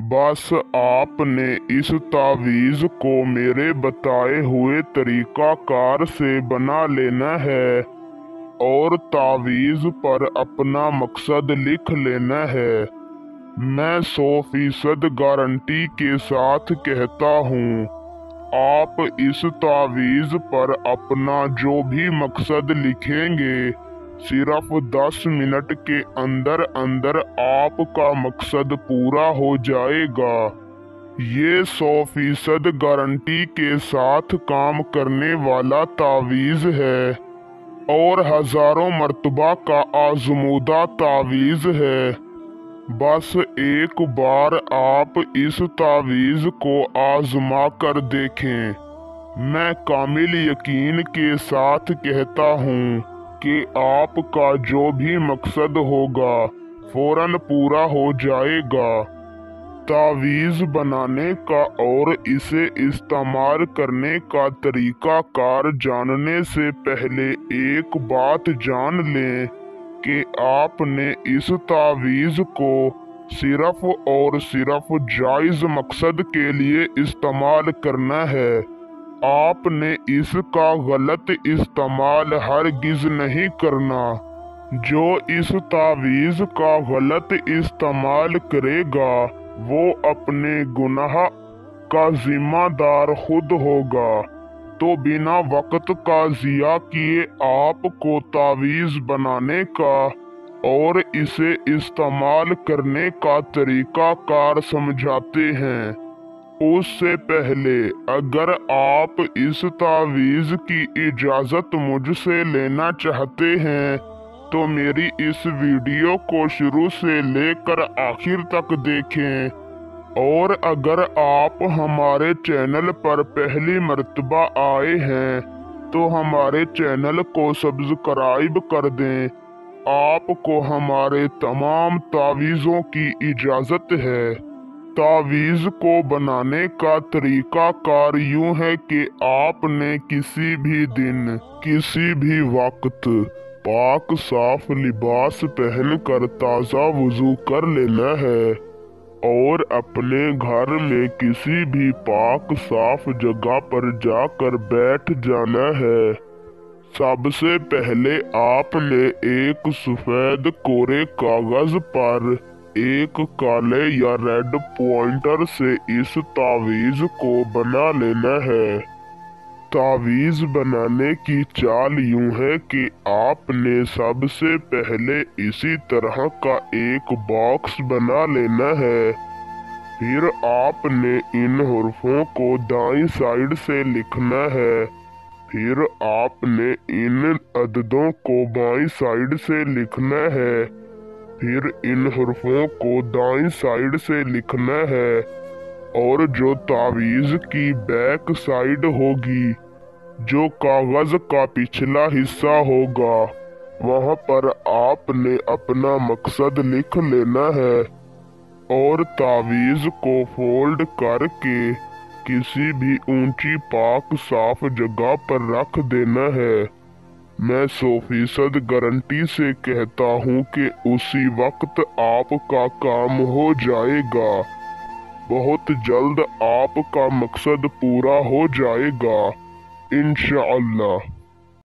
बस आपने इस तावीज़ को मेरे बताए हुए तरीक़ाकार से बना लेना है और तावीज़ पर अपना मकसद लिख लेना है। मैं 100% गारंटी के साथ कहता हूँ, आप इस तावीज़ पर अपना जो भी मकसद लिखेंगे, सिर्फ 10 मिनट के अंदर अंदर आपका मकसद पूरा हो जाएगा। ये 100% गारंटी के साथ काम करने वाला तावीज़ है और हज़ारों मर्तबा का आज़मूदा तावीज़ है। बस एक बार आप इस तावीज़ को आज़मा कर देखें। मैं कामिल यकीन के साथ कहता हूँ कि आपका जो भी मकसद होगा फौरन पूरा हो जाएगा। तावीज़ बनाने का और इसे इस्तेमाल करने का तरीका कार जानने से पहले एक बात जान लें कि आपने इस तावीज़ को सिर्फ और सिर्फ जायज़ मकसद के लिए इस्तेमाल करना है। आपने इसका गलत इस्तेमाल हरगिज़ नहीं करना। जो इस तावीज़ का गलत इस्तेमाल करेगा वो अपने गुनाह का जिम्मेदार खुद होगा। तो बिना वक्त का ज़िया किए आपको तावीज़ बनाने का और इसे इस्तेमाल करने का तरीका कार समझाते हैं। उससे पहले अगर आप इस तावीज़ की इजाज़त मुझसे लेना चाहते हैं तो मेरी इस वीडियो को शुरू से लेकर आखिर तक देखें। और अगर आप हमारे चैनल पर पहली मर्तबा आए हैं तो हमारे चैनल को सब्सक्राइब कर दें। आपको हमारे तमाम तावीज़ों की इजाज़त है। तावीज़ को बनाने का तरीका कार यूं है कि आपने किसी भी दिन किसी भी वक्त पाक साफ लिबास पहनकर ताज़ा वुज़ू कर लेना है और अपने घर में किसी भी पाक साफ जगह पर जाकर बैठ जाना है। सबसे पहले आपने एक सफ़ेद कोरे कागज़ पर एक काले या रेड पॉइंटर से इस तावीज़ को बना लेना है। तावीज़ बनाने की चाल यूं है कि आपने सबसे पहले इसी तरह का एक बॉक्स बना लेना है। फिर आपने इन हुर्फों को दाईं साइड से लिखना है। फिर आपने इन अददों को बाईं साइड से लिखना है। फिर इन हुर्फों को दाईं साइड से लिखना है और जो तावीज़ की बैक साइड होगी, जो कागज़ का पिछला हिस्सा होगा, वहाँ पर आपने अपना मकसद लिख लेना है और तावीज़ को फोल्ड करके किसी भी ऊंची पाक साफ जगह पर रख देना है। मैं 100% गारंटी से कहता हूँ कि उसी वक्त आपका काम हो जाएगा। बहुत जल्द आपका मकसद पूरा हो जाएगा इंशाअल्लाह।